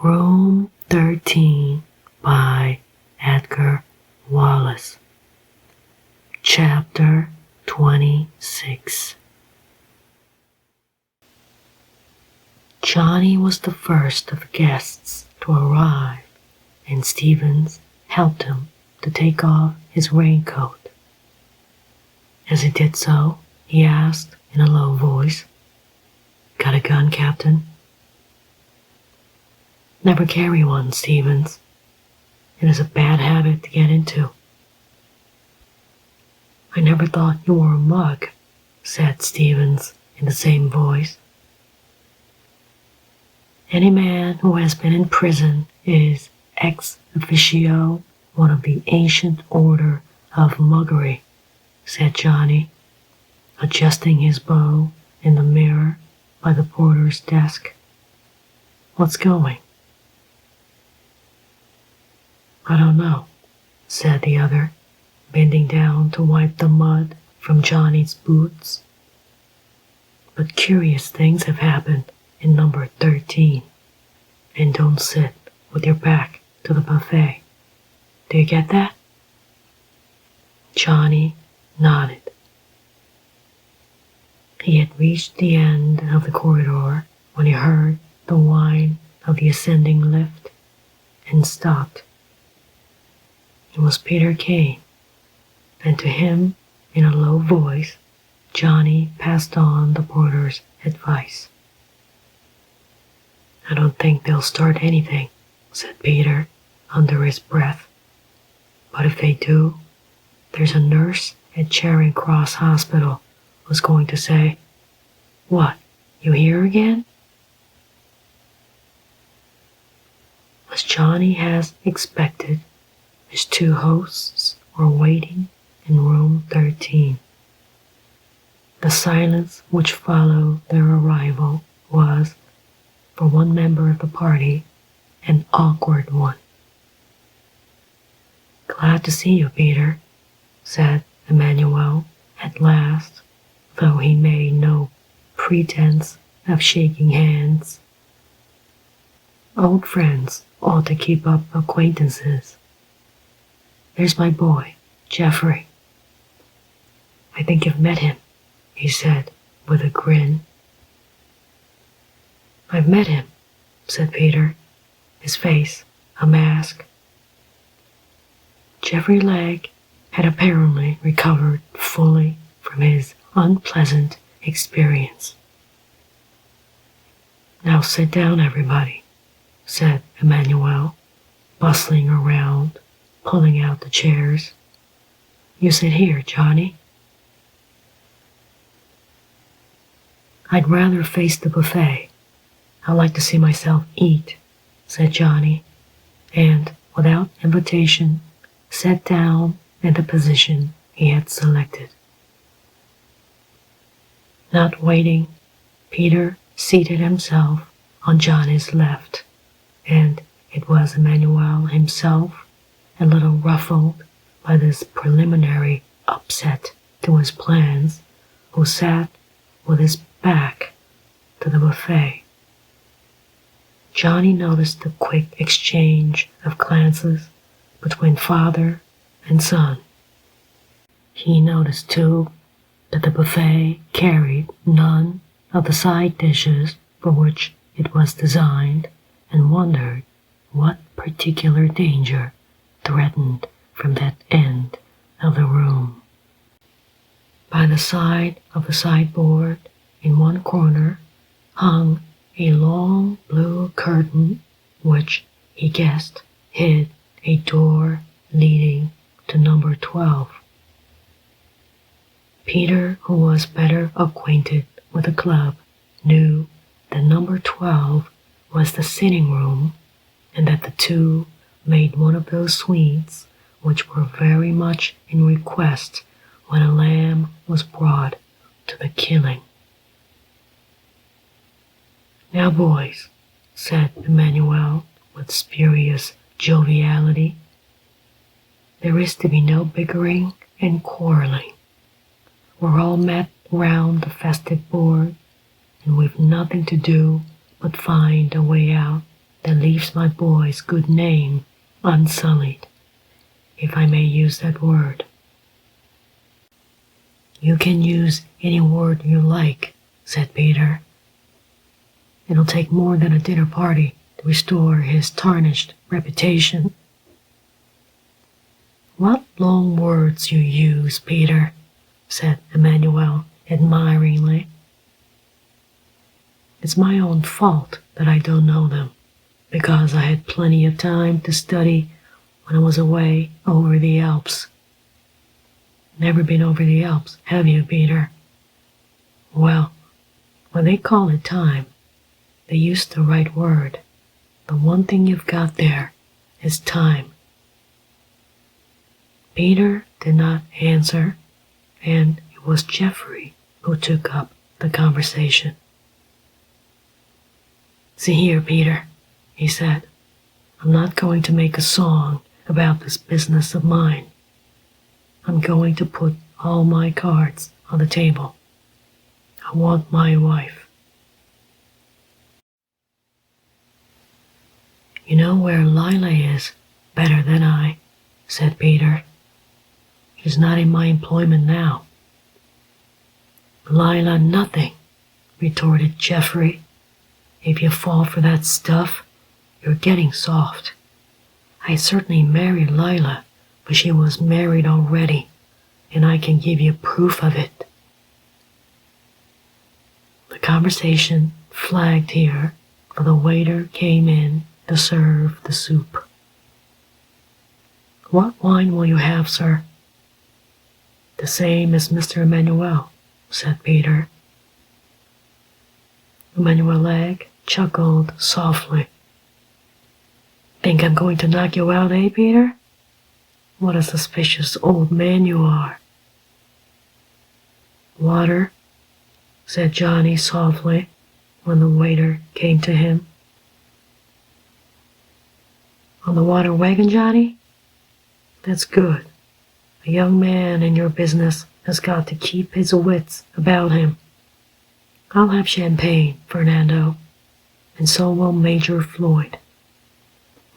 Room 13 by Edgar Wallace. Chapter 26. Johnny was the first of the guests to arrive, and Stevens helped him to take off his raincoat. As he did so, he asked in a low voice, "Got a gun, Captain?" "Never carry one, Stevens. It is a bad habit to get into." "I never thought you were a mug," said Stevens in the same voice. "Any man who has been in prison is ex officio one of the ancient order of muggery," said Johnny, adjusting his bow in the mirror by the porter's desk. "What's going?" "I don't know," said the other, bending down to wipe the mud from Johnny's boots. "But curious things have happened in number 13. And don't sit with your back to the buffet. Do you get that?" Johnny nodded. He had reached the end of the corridor when he heard the whine of the ascending lift and stopped. It was Peter Kane, and to him, in a low voice, Johnny passed on the porter's advice. "I don't think they'll start anything," said Peter under his breath. "But if they do, there's a nurse at Charing Cross Hospital who's going to say, 'What, you here again?'" As Johnny has expected, his two hosts were waiting in room 13. The silence which followed their arrival was, for one member of the party, an awkward one. "Glad to see you, Peter," said Emmanuel at last, though he made no pretense of shaking hands. "Old friends ought to keep up acquaintances. There's my boy, Geoffrey." "I think you've met him," he said with a grin. "I've met him," said Peter, his face a mask. Geoffrey Legg had apparently recovered fully from his unpleasant experience. "Now sit down, everybody," said Emmanuel, bustling around, pulling out the chairs. "You sit here, Johnny." "I'd rather face the buffet. I like to see myself eat," said Johnny, and, without invitation, sat down in the position he had selected. Not waiting, Peter seated himself on Johnny's left, and it was Emmanuel himself, a little ruffled by this preliminary upset to his plans, who sat with his back to the buffet. Johnny noticed the quick exchange of glances between father and son. He noticed, too, that the buffet carried none of the side dishes for which it was designed, and wondered what particular danger threatened from that end of the room. By the side of the sideboard, in one corner, hung a long blue curtain which, he guessed, hid a door leading to number 12. Peter, who was better acquainted with the club, knew that number 12 was the sitting room, and that the two made one of those suites which were very much in request when a lamb was brought to the killing. "Now, boys," said Emmanuel with spurious joviality, "there is to be no bickering and quarreling. We're all met round the festive board, and we've nothing to do but find a way out that leaves my boy's good name unsullied, if I may use that word. You can use any word you like, said Peter. It'll take more than a dinner party to restore his tarnished reputation. What long words you use, Peter, said Emmanuel admiringly. It's my own fault that I don't know them, because I had plenty of time to study when I was away over the Alps. Never been over the Alps, have you, Peter? Well, when they call it time, they use the right word. The one thing you've got there is time. Peter did not answer, and it was Geoffrey who took up the conversation. See here, Peter, he said, I'm not going to make a song about this business of mine. I'm going to put all my cards on the table. I want my wife. You know where Lila is better than I, said Peter. She's not in my employment now. Lila nothing, retorted Geoffrey. If you fall for that stuff, you're getting soft. I certainly married Lila, but she was married already, and I can give you proof of it. The conversation flagged here, for the waiter came in to serve the soup. What wine will you have, sir? The same as Mr. Emmanuel, said Peter. Emmanuel chuckled softly. Think I'm going to knock you out, eh, Peter? What a suspicious old man you are. Water, said Johnny softly when the waiter came to him. On the water wagon, Johnny? That's good. A young man in your business has got to keep his wits about him. I'll have champagne, Fernando, and so will Major Floyd.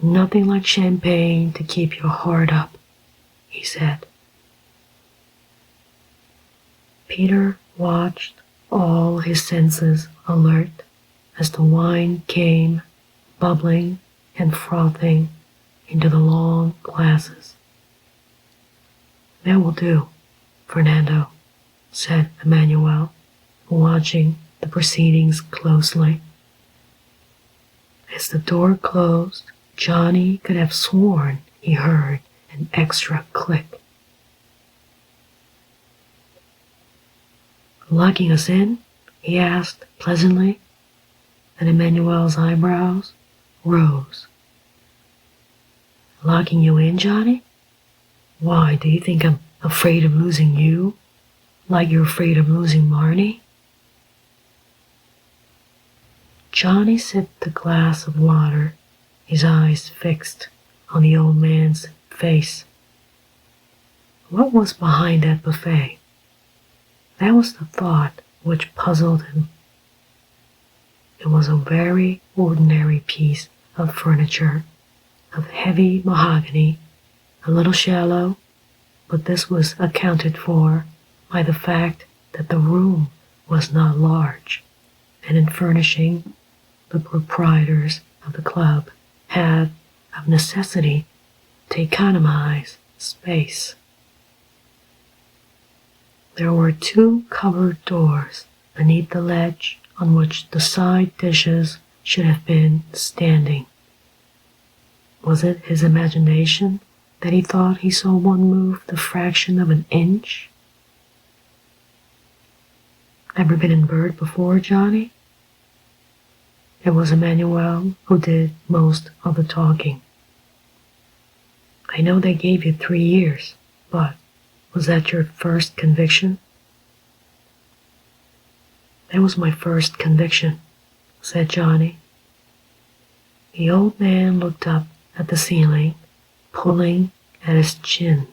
Nothing like champagne to keep your heart up, he said. Peter watched, all his senses alert, as the wine came bubbling and frothing into the long glasses. That will do, Fernando, said Emmanuel, watching the proceedings closely. As the door closed, Johnny could have sworn he heard an extra click. Locking us in? He asked pleasantly, and Emmanuel's eyebrows rose. Locking you in, Johnny? Why, do you think I'm afraid of losing you, like you're afraid of losing Marnie? Johnny sipped the glass of water, his eyes fixed on the old man's face. What was behind that buffet? That was the thought which puzzled him. It was a very ordinary piece of furniture, of heavy mahogany, a little shallow, but this was accounted for by the fact that the room was not large, and in furnishing, the proprietors of the club had, of necessity, to economize space. There were 2 cupboard doors beneath the ledge on which the side dishes should have been standing. Was it his imagination that he thought he saw one move the fraction of an inch? Ever been in Bird before, Johnny? It was Emmanuel who did most of the talking. I know they gave you 3 years, but was that your first conviction? That was my first conviction, said Johnny. The old man looked up at the ceiling, pulling at his chin.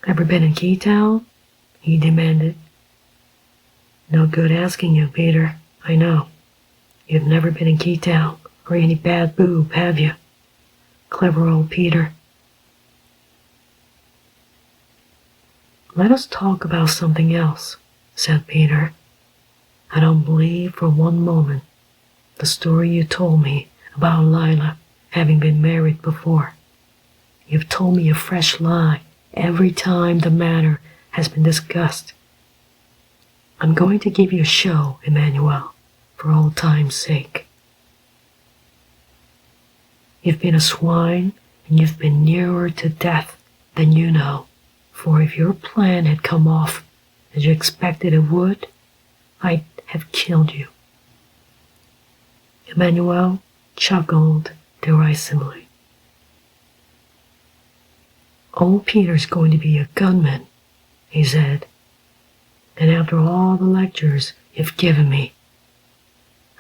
Ever been in Keytown? He demanded. No good asking you, Peter, I know. You've never been in Keytown or any bad boob, have you? Clever old Peter. Let us talk about something else, said Peter. I don't believe for one moment the story you told me about Lila having been married before. You've told me a fresh lie every time the matter has been discussed. I'm going to give you a show, Emmanuel, for old time's sake. You've been a swine, and you've been nearer to death than you know, for if your plan had come off as you expected it would, I'd have killed you. Emmanuel chuckled derisively. Old Peter's going to be a gunman, he said, and after all the lectures you've given me,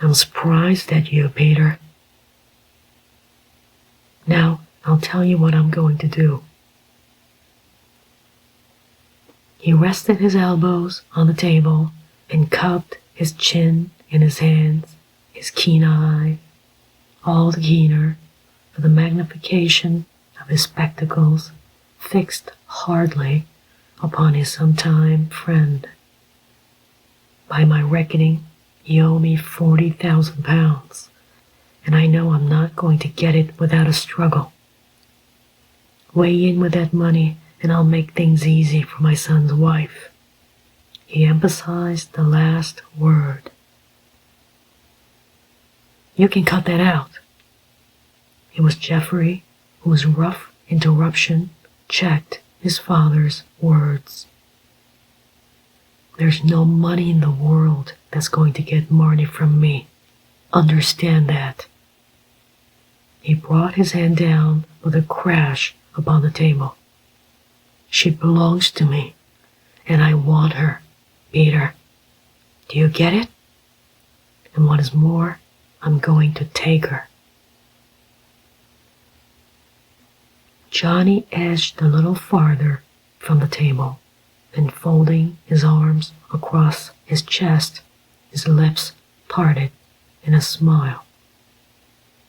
I'm surprised at you, Peter. Now, I'll tell you what I'm going to do. He rested his elbows on the table and cupped his chin in his hands, his keen eye, all the keener for the magnification of his spectacles, fixed hardly upon his sometime friend. By my reckoning, you owe me 40,000 pounds, and I know I'm not going to get it without a struggle. Weigh in with that money, and I'll make things easy for my son's wife. He emphasized the last word. You can cut that out. It was Geoffrey whose rough interruption checked his father's words. There's no money in the world that's going to get Marnie from me. Understand that. He brought his hand down with a crash upon the table. She belongs to me, and I want her, Peter. Do you get it? And what is more, I'm going to take her. Johnny edged a little farther from the table, and folding his arms across his chest, his lips parted in a smile.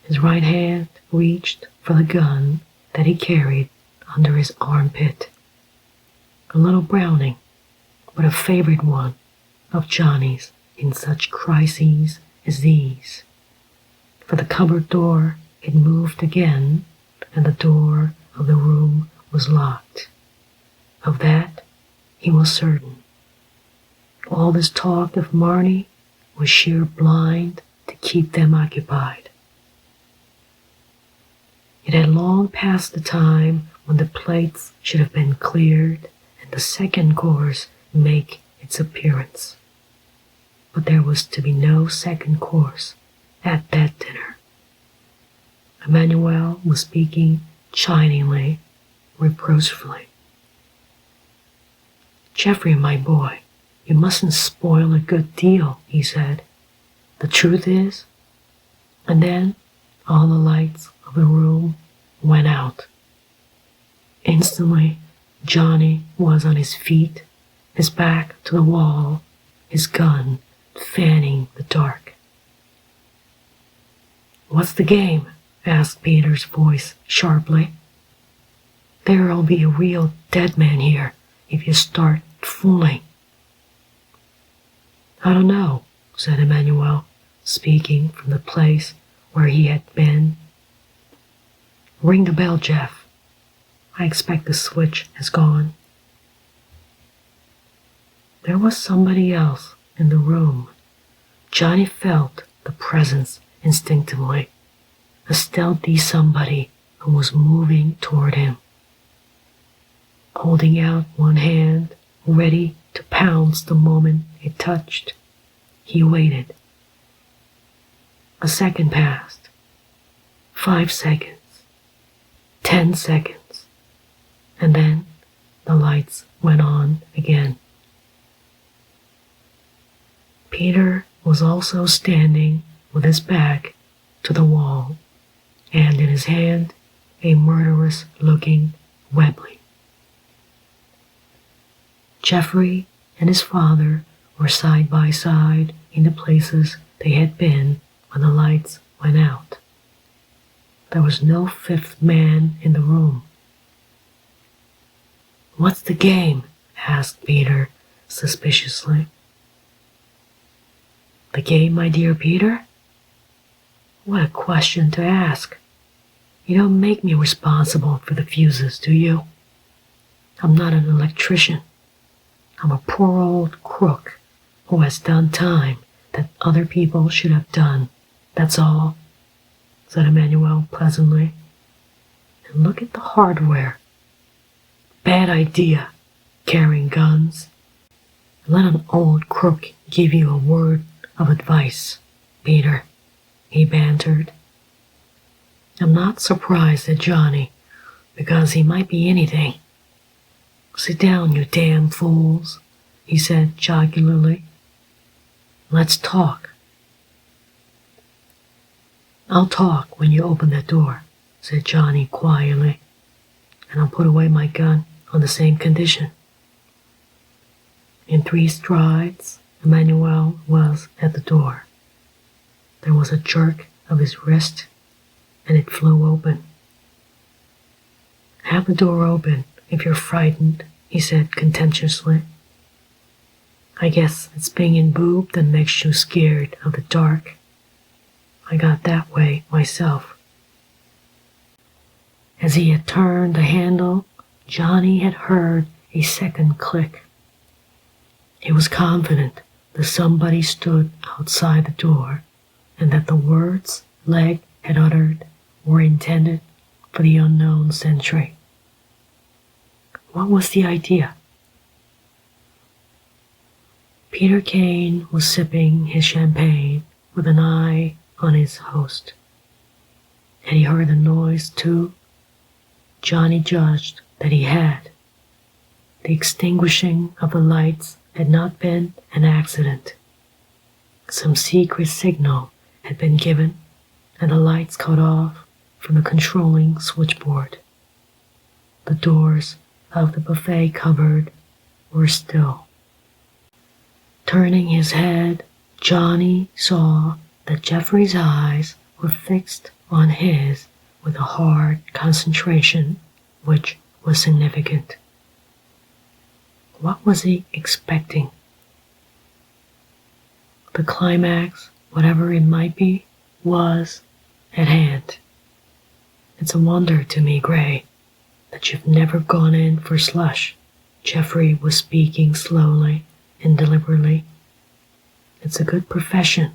His right hand reached for the gun that he carried under his armpit. A little Browning, but a favorite one of Johnny's in such crises as these. For the cupboard door had moved again, and the door of the room was locked. Of that he was certain. All this talk of Marnie was sheer blind to keep them occupied. It had long passed the time when the plates should have been cleared and the second course make its appearance. But there was to be no second course at that dinner. Emmanuel was speaking chidingly, reproachfully. Geoffrey, my boy, you mustn't spoil a good deal, he said. The truth is, and then all the lights of the room went out. Instantly, Johnny was on his feet, his back to the wall, his gun fanning the dark. What's the game? Asked Peter's voice sharply. There'll be a real dead man here if you start fooling. I don't know, said Emmanuel, speaking from the place where he had been. Ring the bell, Jeff. I expect the switch has gone. There was somebody else in the room. Johnny felt the presence instinctively, a stealthy somebody who was moving toward him. Holding out one hand, ready to pounce the moment it touched, he waited. A second passed. 5 seconds. 10 seconds. And then the lights went on again. Peter was also standing with his back to the wall, and in his hand a murderous-looking Webley. Geoffrey and his father were side by side in the places they had been when the lights went out. There was no fifth man in the room. "What's the game?" asked Peter suspiciously. "The game, my dear Peter? What a question to ask. You don't make me responsible for the fuses, do you? I'm not an electrician. I'm a poor old crook who has done time that other people should have done. That's all," said Emmanuel pleasantly. "And look at the hardware. Bad idea, carrying guns. Let an old crook give you a word of advice, Peter," he bantered. "I'm not surprised at Johnny, because he might be anything. Sit down, you damn fools," he said jocularly. "Let's talk." "I'll talk when you open the door," said Johnny quietly, "and I'll put away my gun on the same condition." In 3 strides, Emmanuel was at the door. There was a jerk of his wrist, and it flew open. "Have the door open if you're frightened," he said contemptuously. "I guess it's being in boob that makes you scared of the dark. I got that way myself." As he had turned the handle, Johnny had heard a second click. He was confident that somebody stood outside the door, and that the words Legg had uttered were intended for the unknown sentry. What was the idea? Peter Kane was sipping his champagne with an eye on his host. Had he heard the noise too? Johnny judged that he had. The extinguishing of the lights had not been an accident. Some secret signal had been given, and the lights cut off from the controlling switchboard. The doors of the buffet cupboard were still. Turning his head, Johnny saw that Jeffrey's eyes were fixed on his with a hard concentration which was significant. What was he expecting? The climax, whatever it might be, was at hand. "It's a wonder to me, Gray, that you've never gone in for slush," Jeffrey was speaking slowly and deliberately. "It's a good profession,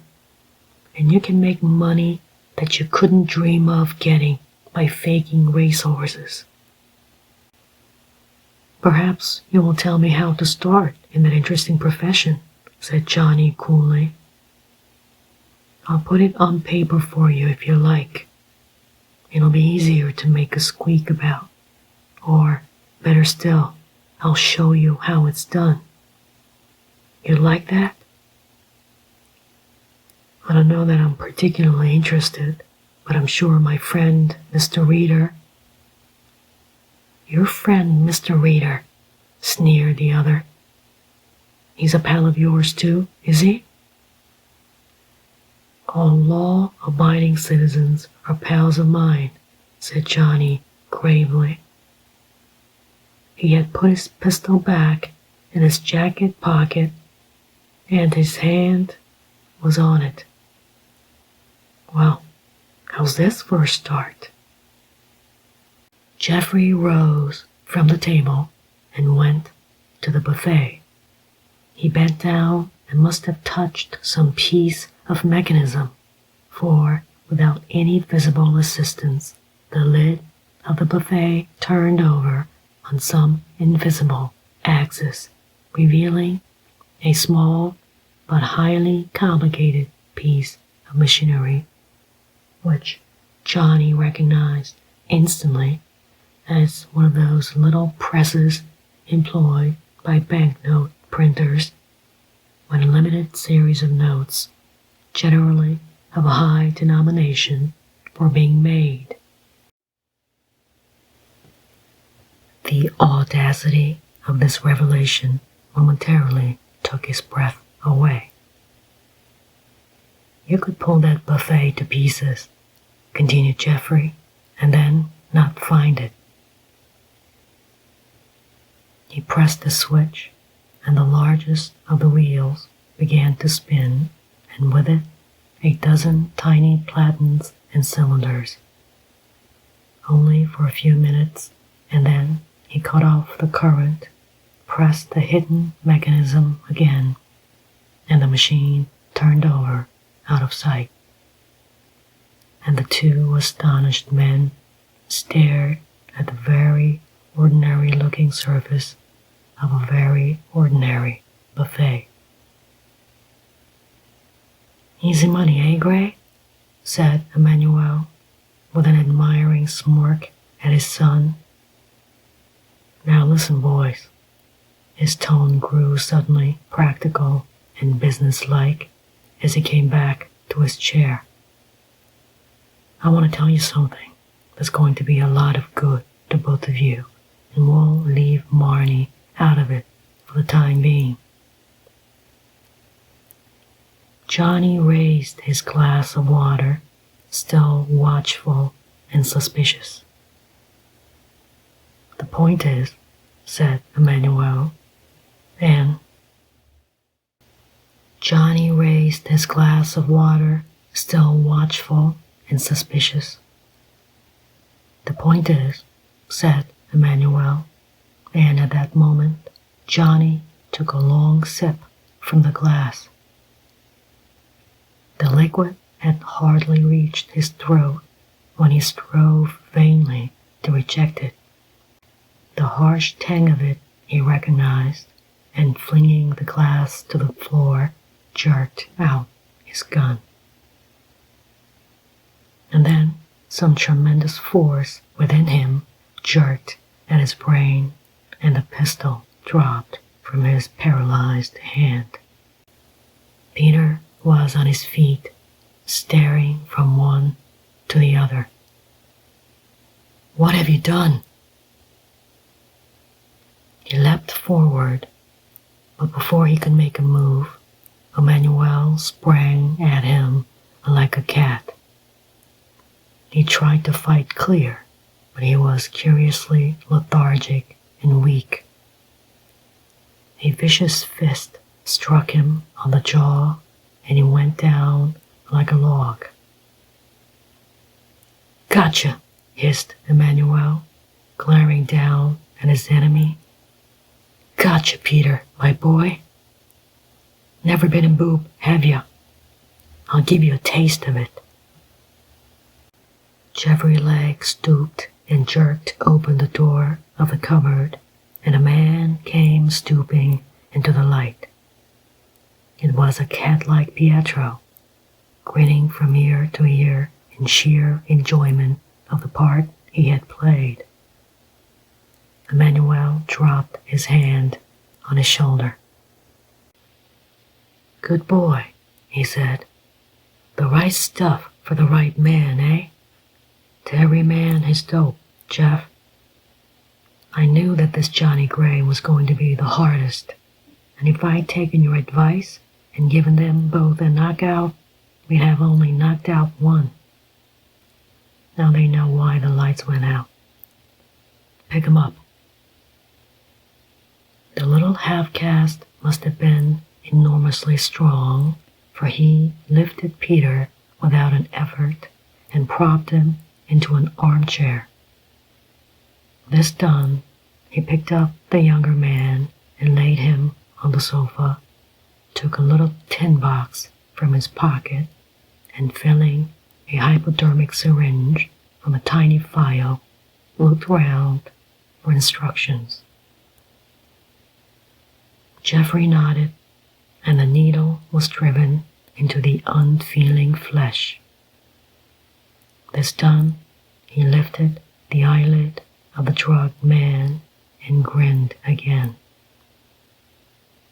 and you can make money that you couldn't dream of getting by faking racehorses. Perhaps you will tell me how to start in that interesting profession," said Johnny coolly. "I'll put it on paper for you if you like. It'll be easier to make a squeak about. Or, better still, I'll show you how it's done. You'd like that?" "I don't know that I'm particularly interested, but I'm sure my friend, Mr. Reader—" "Your friend, Mr. Reader," sneered the other. "He's a pal of yours too, is he?" "All law-abiding citizens are pals of mine," said Johnny gravely. He had put his pistol back in his jacket pocket, and his hand was on it. "Well, how's this for a start?" Jeffrey rose from the table and went to the buffet. He bent down and must have touched some piece of mechanism, for, without any visible assistance, the lid of the buffet turned over on some invisible axis, revealing a small but highly complicated piece of machinery, which Johnny recognized instantly as one of those little presses employed by banknote printers when a limited series of notes, generally of a high denomination, were being made. The audacity of this revelation momentarily took his breath away. You could pull that buffet to pieces, continued Jeffrey, and then not find it. He pressed the switch, and the largest of the wheels began to spin, and with it, a dozen tiny platens and cylinders. Only for a few minutes, and then he cut off the current, pressed the hidden mechanism again, and the machine turned over out of sight. And the two astonished men stared at the very ordinary-looking surface of a very ordinary buffet. "Easy money, eh, Gray?" said Emmanuel, with an admiring smirk at his son. "Now listen, boys." His tone grew suddenly practical and businesslike as he came back to his chair. "I want to tell you something that's going to be a lot of good to both of you, and we'll leave Marnie out of it for the time being." Johnny raised his glass of water, still watchful and suspicious. "The point is," said Emmanuel, and Johnny raised his glass of water, still watchful and suspicious. "The point is," said Emmanuel, and at that moment Johnny took a long sip from the glass. The liquid had hardly reached his throat when he strove vainly to reject it. The harsh tang of it he recognized, and flinging the glass to the floor, jerked out his gun. And then some tremendous force within him jerked at his brain, and the pistol dropped from his paralyzed hand. Peter was on his feet, staring from one to the other. "What have you done?" He leapt forward, but before he could make a move, Emmanuel sprang at him like a cat. He tried to fight clear, but he was curiously lethargic and weak. A vicious fist struck him on the jaw, and he went down like a log. "Gotcha," hissed Emmanuel, glaring down at his enemy. "Gotcha, Peter, my boy. Never been in boob, have ya? I'll give you a taste of it." Jeffrey Legg stooped and jerked open the door of the cupboard, and a man came stooping into the light. It was a cat-like Pietro, grinning from ear to ear in sheer enjoyment of the part he had played. Emmanuel dropped his hand on his shoulder. "Good boy," he said. "The right stuff for the right man, eh? To every man his dope, Jeff. I knew that this Johnny Gray was going to be the hardest, and if I'd taken your advice and given them both a knockout, we'd have only knocked out one. Now they know why the lights went out. Pick 'em up." The little half-caste must have been enormously strong, for he lifted Peter without an effort and propped him into an armchair. This done, he picked up the younger man and laid him on the sofa, took a little tin box from his pocket, and filling a hypodermic syringe from a tiny phial, looked round for instructions. Jeffrey nodded, and the needle was driven into the unfeeling flesh. This done, he lifted the eyelid of the drugged man and grinned again.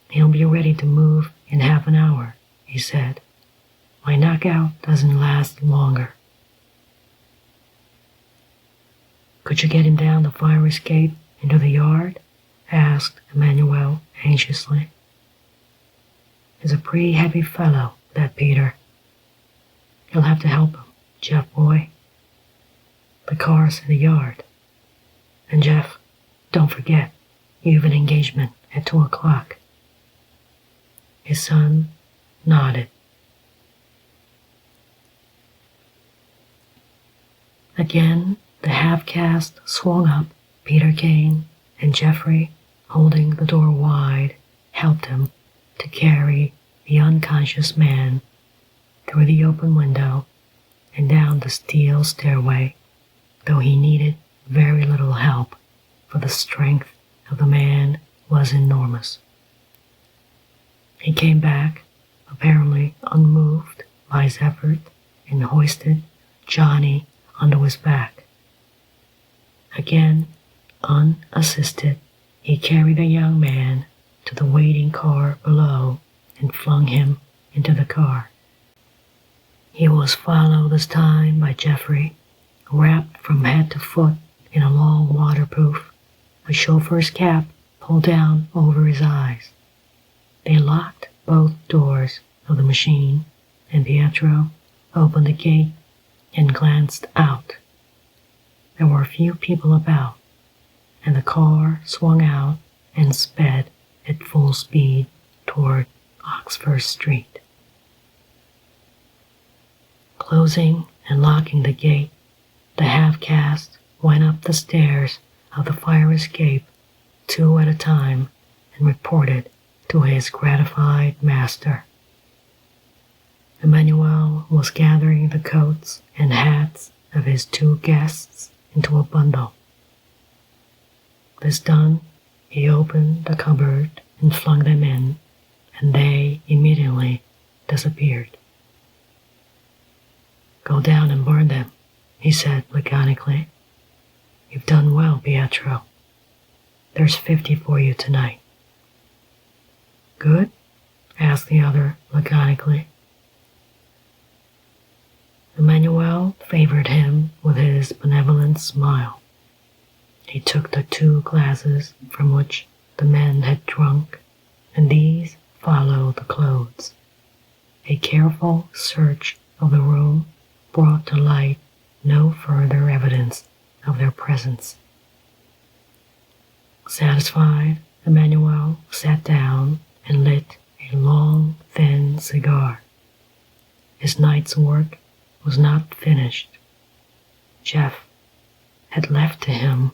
"He'll be ready to move in half an hour," he said. "My knockout doesn't last longer." "Could you get him down the fire escape into the yard?" asked Emmanuel anxiously. "He's a pretty heavy fellow, that Peter. You'll have to help him, Jeff boy. The car's in the yard. And Jeff, don't forget, you have an engagement at 2 o'clock. His son nodded. Again, the half-caste swung up. Peter Kane and Jeffrey, holding the door wide, helped him to carry the unconscious man through the open window and down the steel stairway, though he needed very little help, for the strength of the man was enormous. He came back, apparently unmoved by his effort, and hoisted Johnny onto his back. Again, unassisted, he carried the young man to the waiting car below and flung him into the car. He was followed this time by Jeffrey, wrapped from head to foot in a long waterproof, a chauffeur's cap pulled down over his eyes. They locked both doors of the machine, and Pietro opened the gate and glanced out. There were few people about, and the car swung out and sped at full speed toward Oxford Street. Closing and locking the gate, the half-caste went up the stairs of the fire escape 2 at a time and reported to his gratified master. Emmanuel was gathering the coats and hats of his 2 guests into a bundle. This done, he opened the cupboard and flung them in, and they immediately disappeared. "Go down and burn them," he said laconically. "You've done well, Pietro. There's 50 for you tonight." "Good?" asked the other laconically. Emmanuel favored him with his benevolent smile. He took the 2 glasses from which the men had drunk, and these followed the clothes. A careful search of the room brought to light no further evidence of their presence. Satisfied, Emmanuel sat down and lit a long, thin cigar. His night's work was not finished. Jeff had left to him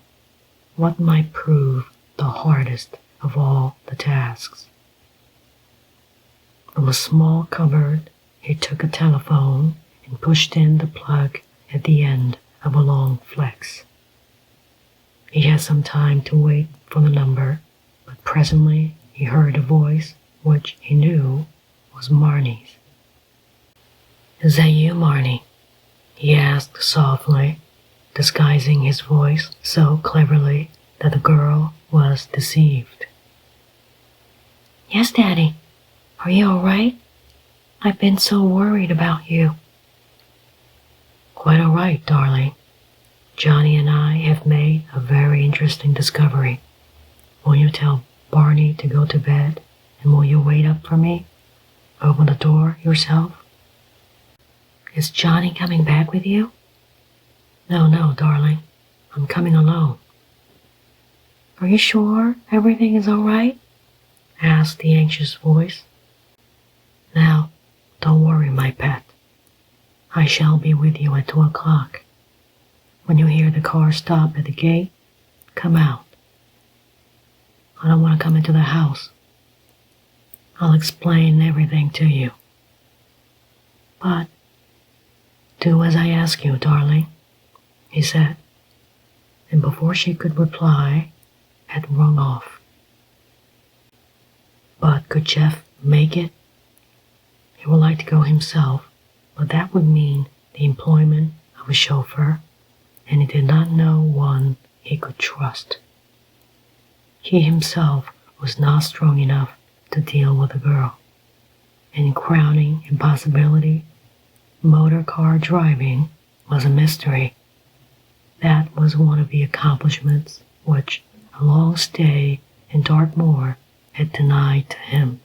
what might prove the hardest of all the tasks. From a small cupboard, he took a telephone and pushed in the plug at the end of a long flex. He had some time to wait for the number, but presently he heard a voice which he knew was Marnie's. "Is that you, Marnie?" he asked softly, disguising his voice so cleverly that the girl was deceived. "Yes, Daddy. Are you all right? I've been so worried about you." "Quite all right, darling. Johnny and I have made a very interesting discovery. Will you tell Barney to go to bed, and will you wait up for me? Open the door yourself?" "Is Johnny coming back with you?" No, darling. I'm coming alone." "Are you sure everything is all right?" asked the anxious voice. "Now, don't worry, my pet. I shall be with you at 2 o'clock. When you hear the car stop at the gate, come out. I don't want to come into the house. I'll explain everything to you. But do as I ask you, darling," he said, and before she could reply, had rung off. But could Jeff make it? He would like to go himself, but that would mean the employment of a chauffeur, and he did not know one he could trust. He himself was not strong enough to deal with a girl, and in crowning impossibility, motor car driving was a mystery. That was one of the accomplishments which a long stay in Dartmoor had denied to him.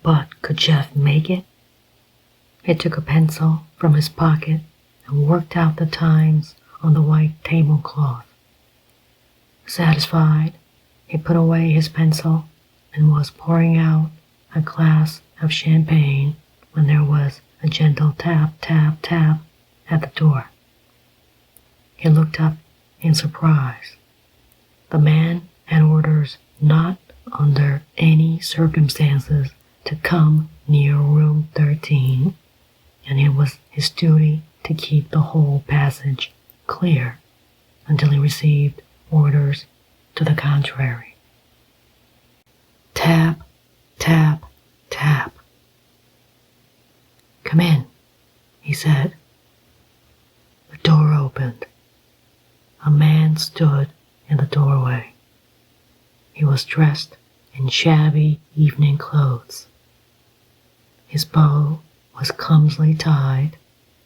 But could Jeff make it? He took a pencil from his pocket and worked out the times on the white tablecloth. Satisfied, he put away his pencil and was pouring out a glass of champagne when there was a gentle tap, tap, tap at the door. He looked up in surprise. The man had orders not under any circumstances to come near room 13, and it was his duty to keep the whole passage clear until he received orders to the contrary. Tap, tap, tap. "Come in," he said. The door opened. A man stood in the doorway. He was dressed in shabby evening clothes. His bow was clumsily tied.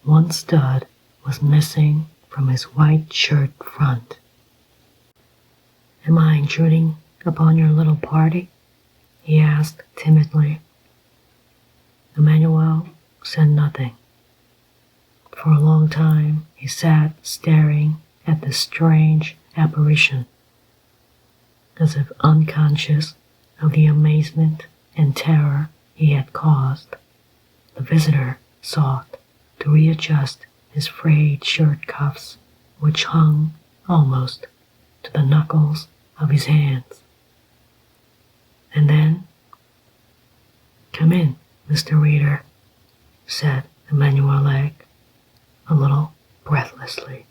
One stud was missing from his white shirt front. "Am I intruding upon your little party?" he asked timidly. Emmanuel said nothing. For a long time he sat staring at this strange apparition, as if unconscious of the amazement and terror he had caused. The visitor sought to readjust his frayed shirt cuffs, which hung almost to the knuckles of his hands. And then, "Come in, Mr. Reader," said Emmanuel Legge, a little breathlessly.